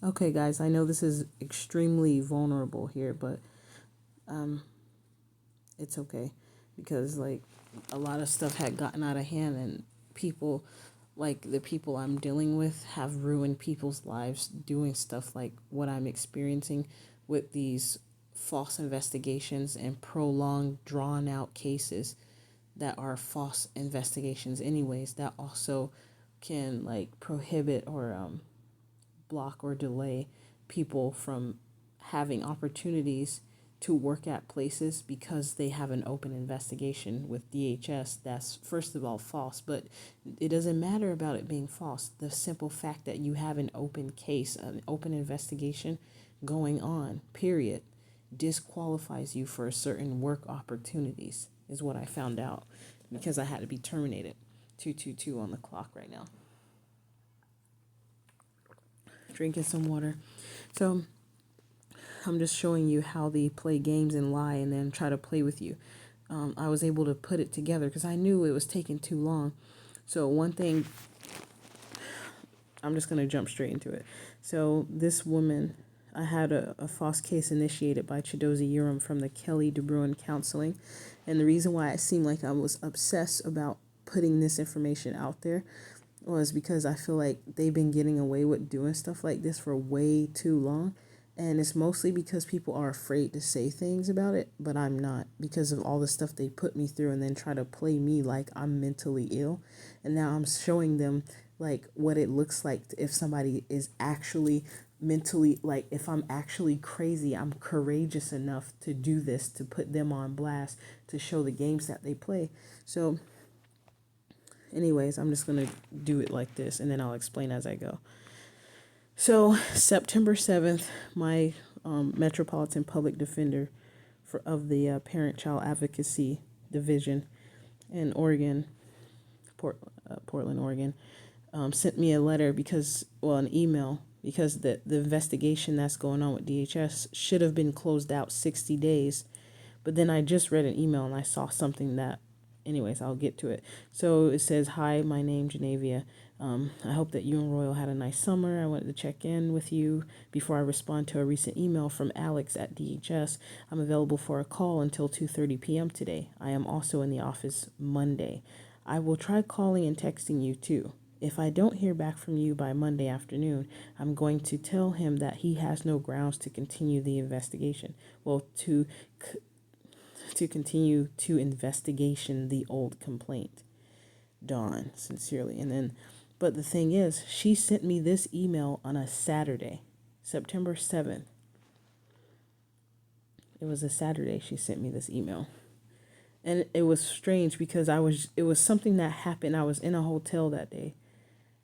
Okay, guys, I know this is extremely vulnerable here, but um, it's okay because like a lot of stuff had gotten out of hand, and people, like the people I'm dealing with, have ruined people's lives doing stuff like what I'm experiencing with these false investigations and prolonged, drawn out cases that are false investigations, anyways, that also can like prohibit or block or delay people from having opportunities to work at places because they have an open investigation with DHS that's first of all false, but it doesn't matter about it being false. The simple fact that you have an open case, an open investigation going on, period, disqualifies you for certain work opportunities is what I found out because I had to be terminated. 222 on the clock right now. Drinking some water. So I'm just showing you how they play games and lie and then try to play with you. I was able to put it together because I knew it was taking too long. So one thing, I'm just going to jump straight into it. So this woman, I had a false case initiated by Chidozie Urim from the Kelly DeBruin Counseling. And the reason why it seemed like I was obsessed about putting this information out there was because I feel like they've been getting away with doing stuff like this for way too long. And it's mostly because people are afraid to say things about it, but I'm not because of all the stuff they put me through and then try to play me like I'm mentally ill. And now I'm showing them like what it looks like if somebody is actually mentally, like if I'm actually crazy, I'm courageous enough to do this, to put them on blast, to show the games that they play. So anyways, I'm just going to do it like this and then I'll explain as I go. So, September 7th, my Metropolitan Public Defender of the Parent Child Advocacy Division in Oregon, Portland, Oregon, sent me a letter because, well, an email because the investigation that's going on with DHS should have been closed out 60 days. But then I just read an email and I saw something that, anyways, I'll get to it. So it says, "Hi, my name Genavia. I hope that you and Royal had a nice summer. I wanted to check in with you before I respond to a recent email from Alex at DHS. I'm available for a call until 2:30 p.m. today. I am also in the office Monday. I will try calling and texting you too. If I don't hear back from you by Monday afternoon, I'm going to tell him that he has no grounds to continue the investigation. Well, to continue to investigation the old complaint. Dawn, sincerely." And then, but the thing is, she sent me this email on a Saturday, September 7th. It was a Saturday she sent me this email. And it was strange because it was something that happened. I was in a hotel that day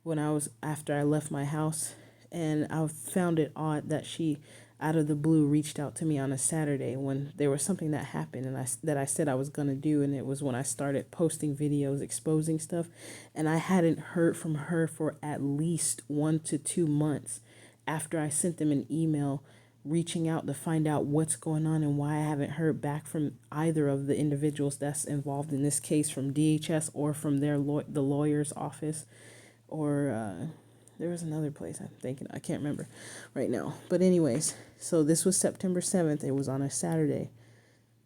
when after I left my house, and I found it odd that she out of the blue reached out to me on a Saturday when there was something that happened and I said I was going to do, and it was when I started posting videos exposing stuff, and I hadn't heard from her for at least 1 to 2 months after I sent them an email reaching out to find out what's going on and why I haven't heard back from either of the individuals that's involved in this case from DHS or from the lawyer's office, or there was another place I'm thinking, I can't remember right now. But anyways, so this was September 7th. It was on a Saturday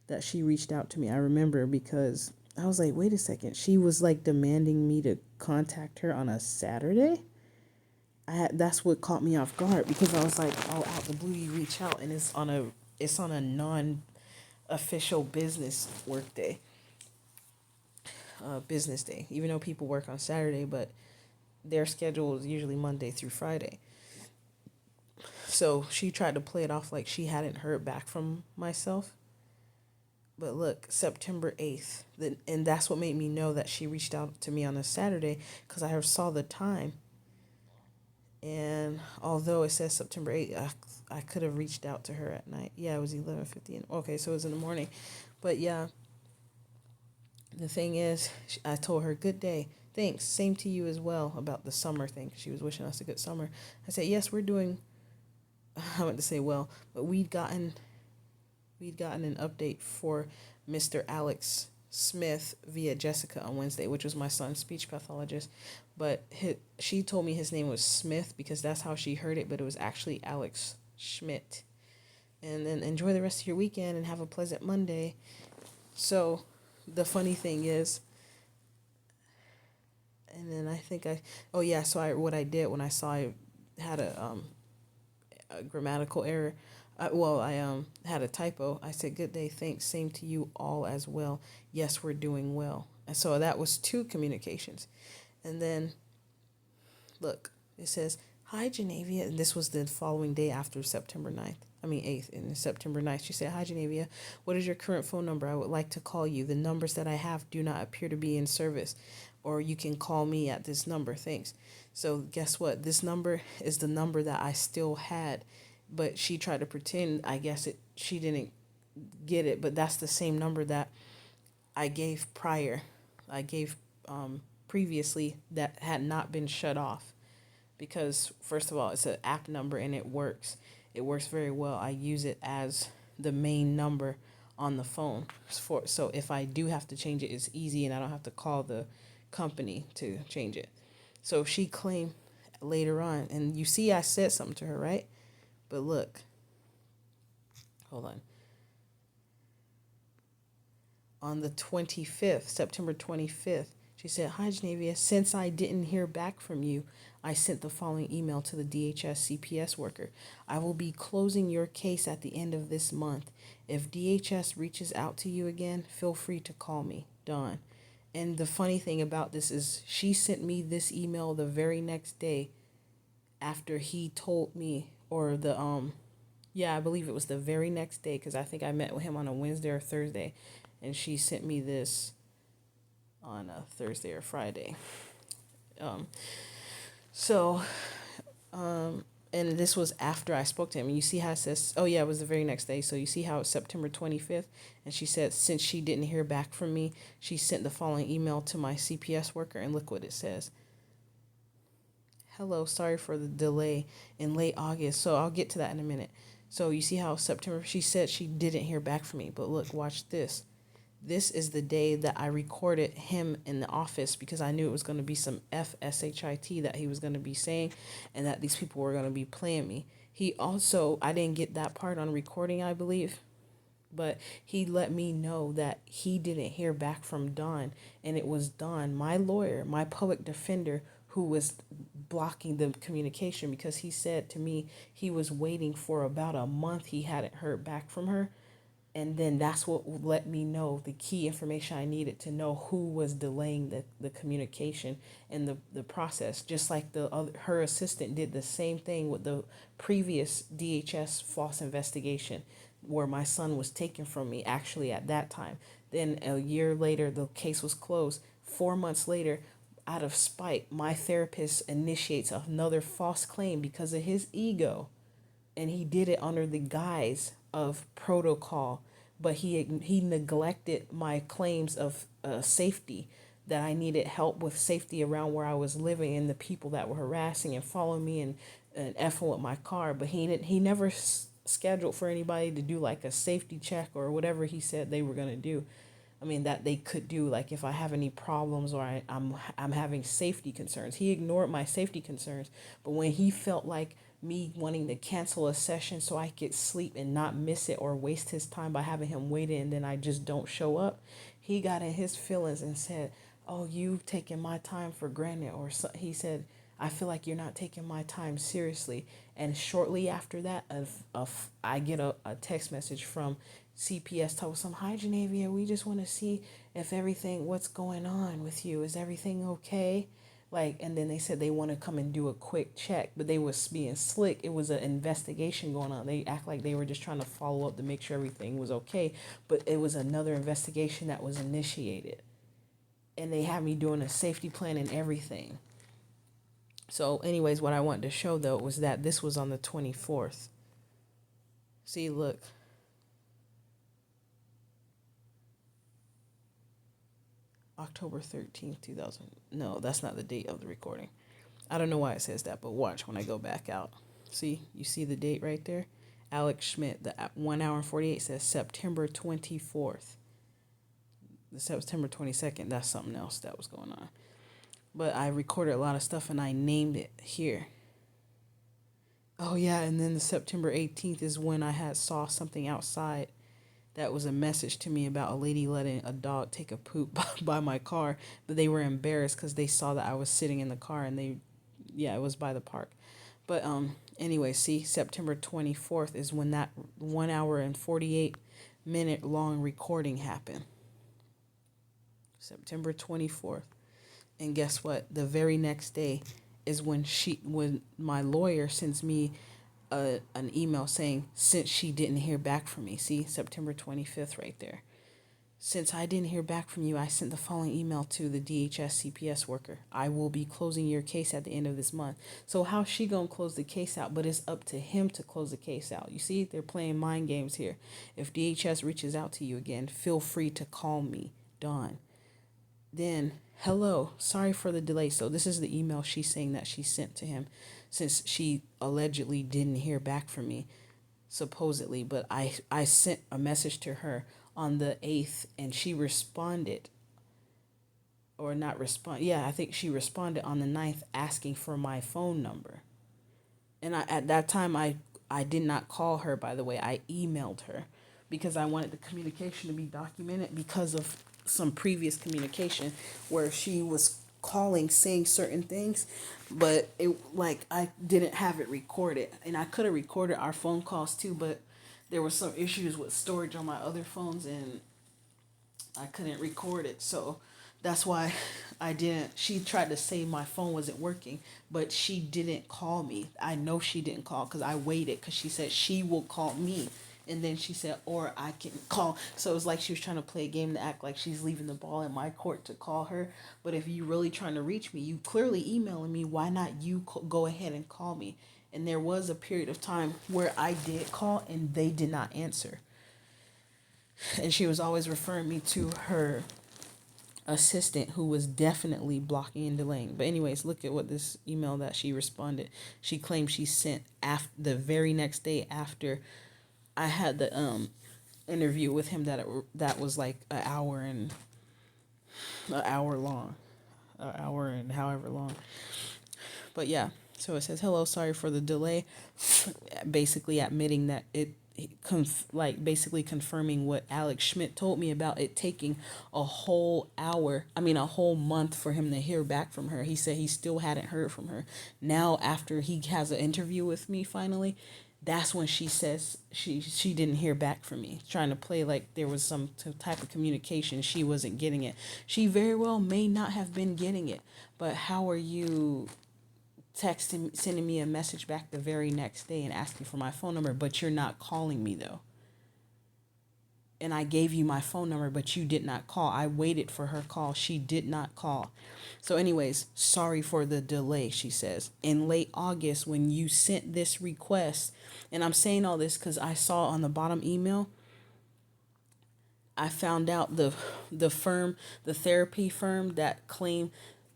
that she reached out to me. I remember because I was like, wait a second. She was like demanding me to contact her on a Saturday. That's what caught me off guard because I was like, oh, out the blue you reach out and it's on a non-official business work day, business day. Even though people work on Saturday, but their schedule is usually Monday through Friday. So she tried to play it off like she hadn't heard back from myself. But look, September 8th, and that's what made me know that she reached out to me on a Saturday because I saw the time. And although it says September 8th, I could have reached out to her at night. Yeah, it was 11:50. Okay, so it was in the morning. But yeah, the thing is, I told her, "Good day. Thanks. Same to you as well," about the summer thing. She was wishing us a good summer. I said, "Yes, we're doing." I went to say well, but we'd gotten an update for Mr. Alex Smith via Jessica on Wednesday, which was my son's speech pathologist. but she told me his name was Smith because that's how she heard it, but it was actually Alex Schmidt. And then enjoy the rest of your weekend and have a pleasant Monday. So the funny thing is, and then I think oh yeah, so what I did when I saw I had a grammatical error. I had a typo. I said, "Good day, thanks. Same to you all as well. Yes, we're doing well." And so that was two communications. And then, look, it says, "Hi, Genevia." And this was the following day after September 9th. I mean, 8th, and September 9th. She said, "Hi, Genevia. What is your current phone number? I would like to call you. The numbers that I have do not appear to be in service, or you can call me at this number. Thanks." So, guess what? This number is the number that I still had, but she tried to pretend, I guess she didn't get it, but that's the same number that I gave prior. I gave previously that had not been shut off because first of all, it's an app number and it works. It works very well. I use it as the main number on the phone so if I do have to change it, it's easy and I don't have to call the company to change it. So she claimed later on, and you see I said something to her, right? But look, hold on the 25th, September 25th, she said, "Hi, Genevia. Since I didn't hear back from you, I sent the following email to the DHS CPS worker. I will be closing your case at the end of this month. If DHS reaches out to you again, feel free to call me. Dawn." And the funny thing about this is she sent me this email the very next day after he told me, or yeah, I believe it was the very next day because I think I met with him on a Wednesday or Thursday, and she sent me this on a Thursday or Friday. Um, so, and this was after I spoke to him. And you see how it says, oh yeah, it was the very next day. So you see how it's September 25th. And she said, since she didn't hear back from me, she sent the following email to my CPS worker. And look what it says. "Hello, sorry for the delay in late August." So I'll get to that in a minute. So you see how September, she said she didn't hear back from me. But look, watch this. This is the day that I recorded him in the office because I knew it was going to be some FSHIT that he was going to be saying and that these people were going to be playing me. He also, I didn't get that part on recording, I believe, but he let me know that he didn't hear back from Dawn, and it was Dawn, my lawyer, my public defender, who was blocking the communication because he said to me he was waiting for about a month. He hadn't heard back from her. And then that's what let me know the key information I needed to know who was delaying the communication and the process. Just like her assistant did the same thing with the previous DHS false investigation where my son was taken from me actually at that time. Then a year later, the case was closed. 4 months later, out of spite, my therapist initiates another false claim because of his ego, and he did it under the guise of protocol, but he neglected my claims of safety, that I needed help with safety around where I was living and the people that were harassing and following me and effing with my car. But he never scheduled for anybody to do like a safety check or whatever he said they were going to do. I mean, that they could do, like if I have any problems or I'm having safety concerns. He ignored my safety concerns, but when he felt like me wanting to cancel a session so I could sleep and not miss it or waste his time by having him waiting and then I just don't show up, he got in his feelings and said, "Oh, you've taken my time for granted," or so, he said, "I feel like you're not taking my time seriously." And shortly after that, I get a text message from CPS told some, "Hi, Genevia, we just want to see if what's going on with you? Is everything okay?" Like, and then they said they want to come and do a quick check, but they was being slick. It was an investigation going on. They act like they were just trying to follow up to make sure everything was okay, but it was another investigation that was initiated. And they had me doing a safety plan and everything. So anyways, what I wanted to show though was that this was on the 24th. See, look. October 13th, 2000. No, that's not the date of the recording. I don't know why it says that, but watch when I go back out. See, you see the date right there? Alex Schmidt, the 1 hour and 48 says September 24th. The September 22nd, that's something else that was going on. but I recorded a lot of stuff and I named it here. Oh yeah, and then the September 18th is when I had saw something outside that was a message to me about a lady letting a dog take a poop by my car, but they were embarrassed because they saw that I was sitting in the car and they, yeah, it was by the park. But anyway, see, September 24th is when that 1 hour and 48 minute long recording happened. September 24th. And guess what? The very next day is when my lawyer sends me an email saying, since she didn't hear back from me. See, September 25th right there. Since I didn't hear back from you, I sent the following email to the DHS CPS worker. I will be closing your case at the end of this month. So how's she going to close the case out? But it's up to him to close the case out. You see, they're playing mind games here. If DHS reaches out to you again, feel free to call me, Dawn. Then, hello, sorry for the delay. So this is the email she's saying that she sent to him since she allegedly didn't hear back from me, supposedly. But I sent a message to her on the 8th and she responded, or not respond. Yeah, I think she responded on the 9th asking for my phone number. And at that time, I did not call her, by the way. I emailed her because I wanted the communication to be documented because of some previous communication where she was calling saying certain things, but it, like, I didn't have it recorded. And I could have recorded our phone calls too, but there were some issues with storage on my other phones and I couldn't record it. So that's why I didn't. She tried to say my phone wasn't working, but she didn't call me. I know she didn't call because I waited because she said she will call me. And then she said, or I can call. So it was like she was trying to play a game to act like she's leaving the ball in my court to call her. But if you really trying to reach me, you clearly emailing me. Why not you go ahead and call me? And there was a period of time where I did call and they did not answer. And she was always referring me to her assistant who was definitely blocking and delaying. But anyways, look at what this email that she responded. She claimed she sent after the very next day after I had the interview with him that was like an hour long, an hour and however long. But yeah, so it says, hello, sorry for the delay. Basically admitting that basically confirming what Alex Schmidt told me about it taking a whole month for him to hear back from her. He said he still hadn't heard from her. Now, after he has an interview with me finally, that's when she says she didn't hear back from me, trying to play like there was some type of communication. She wasn't getting it. She very well may not have been getting it, but how are you sending me a message back the very next day and asking for my phone number, but you're not calling me though? And I gave you my phone number, but you did not call. I waited for her call. She did not call. So anyways, sorry for the delay, she says. In late August, when you sent this request, and I'm saying all this because I saw on the bottom email, I found out the firm, the therapy firm that claimed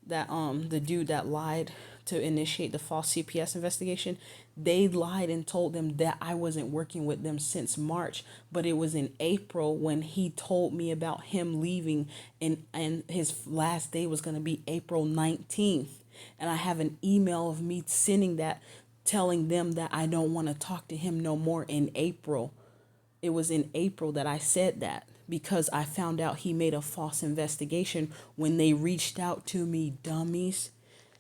that the dude that lied to initiate the false CPS investigation, they lied and told them that I wasn't working with them since March, but it was in April when he told me about him leaving, and his last day was going to be April 19th. And I have an email of me sending that, telling them that I don't want to talk to him no more in April. It was in April that I said that because I found out he made a false investigation when they reached out to me, dummies.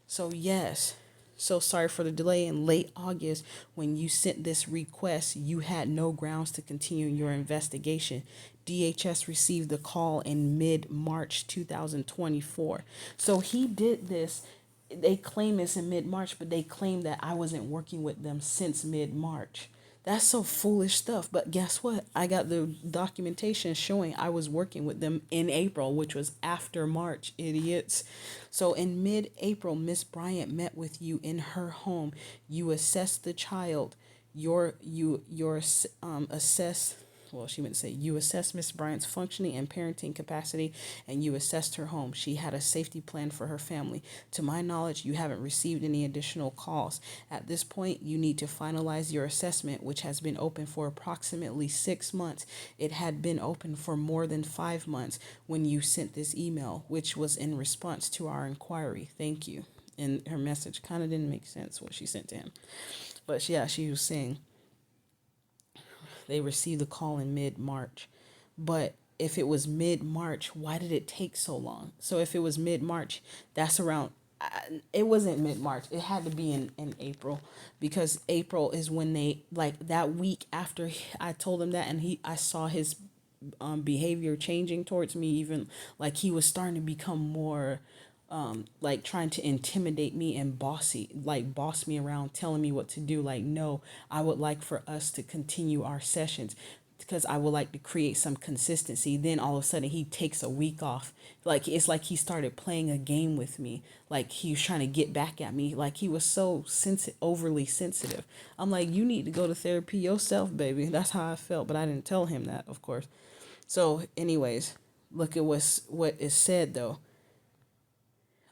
So yes, so sorry for the delay. In late August, when you sent this request, you had no grounds to continue your investigation. DHS received the call in mid-March 2024. So he did this. They claim it's in mid-March, but they claim that I wasn't working with them since mid-March. That's so foolish stuff. But guess what? I got the documentation showing I was working with them in April, which was after March, idiots. So in mid-April, Miss Bryant met with you in her home. You assessed the child. You assess well, she wouldn't say, you assessed Miss Bryant's functioning and parenting capacity, and you assessed her home. She had a safety plan for her family. To my knowledge, you haven't received any additional calls. At this point, you need to finalize your assessment, which has been open for approximately 6 months. It had been open for more than 5 months when you sent this email, which was in response to our inquiry. Thank you. And her message kind of didn't make sense what she sent to him. But yeah, she was saying they received the call in mid-March. But if it was mid-March, why did it take so long? So if it was mid-March, that's around, it wasn't mid-March. It had to be in April, because April is when they, like that week after I told him that, and I saw his behavior changing towards me, even like he was starting to become more like trying to intimidate me and boss me around, telling me what to do. Like, no, I would like for us to continue our sessions because I would like to create some consistency. Then all of a sudden he takes a week off. Like, it's like he started playing a game with me. Like he was trying to get back at me. Like he was so overly sensitive. I'm like, you need to go to therapy yourself, baby. That's how I felt. But I didn't tell him that, of course. So anyways, look at what is said though.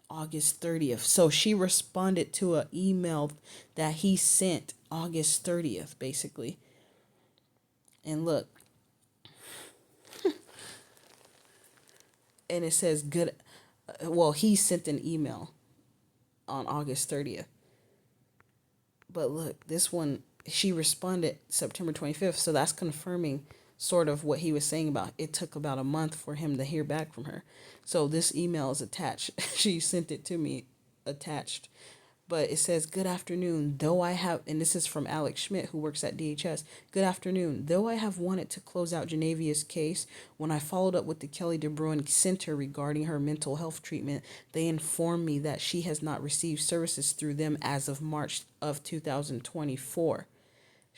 August 30th. So she responded to an email that he sent August 30th, basically. And look, and it says good. Well, he sent an email on August 30th. But look, this one, she responded September 25th. So that's confirming sort of what he was saying about it took about a month for him to hear back from her. So this email is attached. She sent it to me attached. But it says, good afternoon, though I have, and this is from Alex Schmidt, who works at DHS. Good afternoon. Though I have wanted to close out Genevia's case, when I followed up with the Kelly DeBruin Center regarding her mental health treatment, they informed me that she has not received services through them as of March of 2024.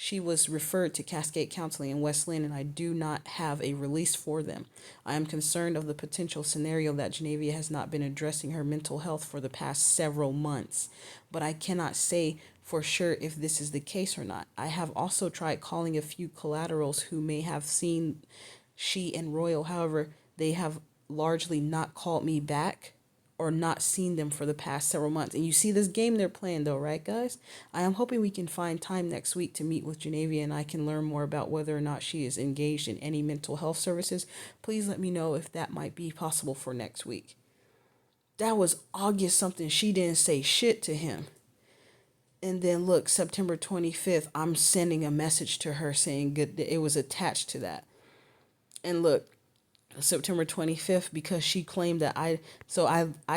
She was referred to Cascade Counseling in West Lynn, and I do not have a release for them. I am concerned of the potential scenario that Genevia has not been addressing her mental health for the past several months, but I cannot say for sure if this is the case or not. I have also tried calling a few collaterals who may have seen she and Royal. However, they have largely not called me back or not seen them for the past several months. And you see this game they're playing though, right, guys? I am hoping we can find time next week to meet with Genevia and I can learn more about whether or not she is engaged in any mental health services. Please let me know if that might be possible for next week. That was August something. She didn't say shit to him. And then look, September 25th, I'm sending a message to her saying good. It was attached to that. And look, September 25th, because she claimed that I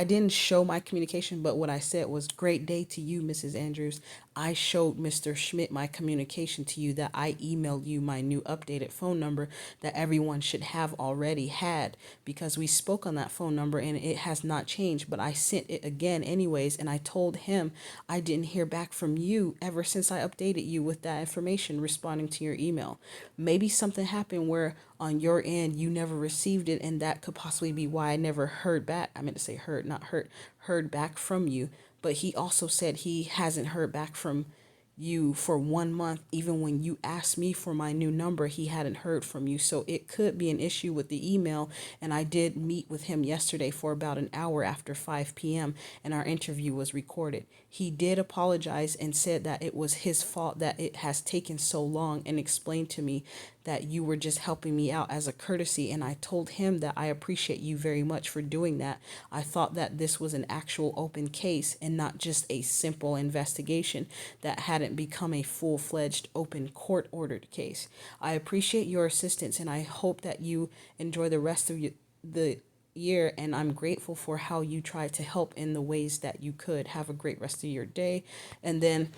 didn't show my communication, but what I said was, great day to you, Mrs. Andrews. I showed Mr. Schmidt my communication to you that I emailed you my new updated phone number that everyone should have already had, because we spoke on that phone number and it has not changed, but I sent it again anyways, and I told him I didn't hear back from you ever since I updated you with that information responding to your email. Maybe something happened where on your end you never received it, and that could possibly be why I never heard back. I meant to say heard, not hurt, heard back from you. But he also said he hasn't heard back from you for 1 month. Even when you asked me for my new number, he hadn't heard from you. So it could be an issue with the email. And I did meet with him yesterday for about an hour after 5 p.m. and our interview was recorded. He did apologize and said that it was his fault that it has taken so long, and explained to me that you were just helping me out as a courtesy. And I told him that I appreciate you very much for doing that. I thought that this was an actual open case and not just a simple investigation that hadn't become a full-fledged open court-ordered case. I appreciate your assistance, and I hope that you enjoy the rest of the year, and I'm grateful for how you tried to help in the ways that you could. Have a great rest of your day. And then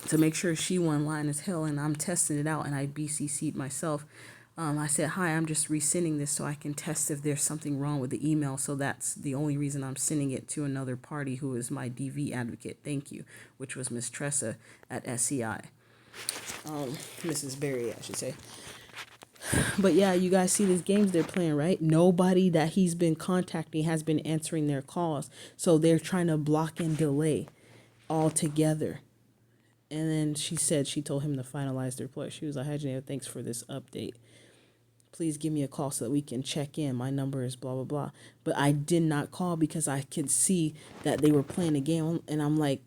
to make sure she won line as hell, and I'm testing it out, and I BCC'd myself. I said, hi, I'm just resending this so I can test if there's something wrong with the email. So that's the only reason I'm sending it to another party who is my DV advocate. Thank you, which was Miss Tressa at SCI. Mrs. Berry, I should say. But yeah, you guys see these games they're playing, right? Nobody that he's been contacting has been answering their calls. So they're trying to block and delay altogether. And then she said she told him to finalize the report. She was like, "Hi, Janelle, thanks for this update. Please give me a call so that we can check in. My number is blah, blah, blah." But I did not call because I could see that they were playing a game. And I'm like,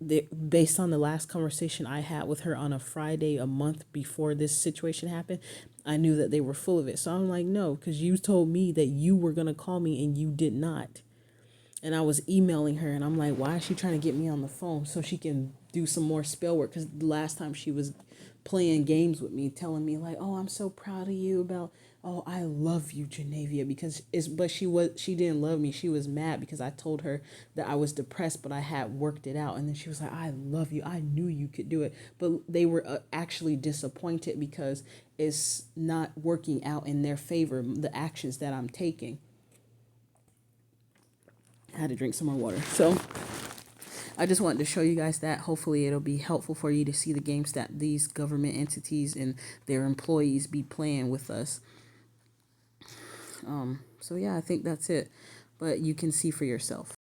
based on the last conversation I had with her on a Friday, a month before this situation happened, I knew that they were full of it. So I'm like, no, because you told me that you were going to call me and you did not. And I was emailing her, and I'm like, why is she trying to get me on the phone so she can do some more spell work? Because the last time she was playing games with me, telling me like, "Oh, I'm so proud of you," about, "Oh, I love you, Genavia," because but she didn't love me. She was mad because I told her that I was depressed, but I had worked it out, and then she was like, "I love you. I knew you could do it," but they were actually disappointed because it's not working out in their favor. The actions that I'm taking. I had to drink some more water. So I just wanted to show you guys that. Hopefully it'll be helpful for you to see the games that these government entities and their employees be playing with us. So yeah, I think that's it. But you can see for yourself.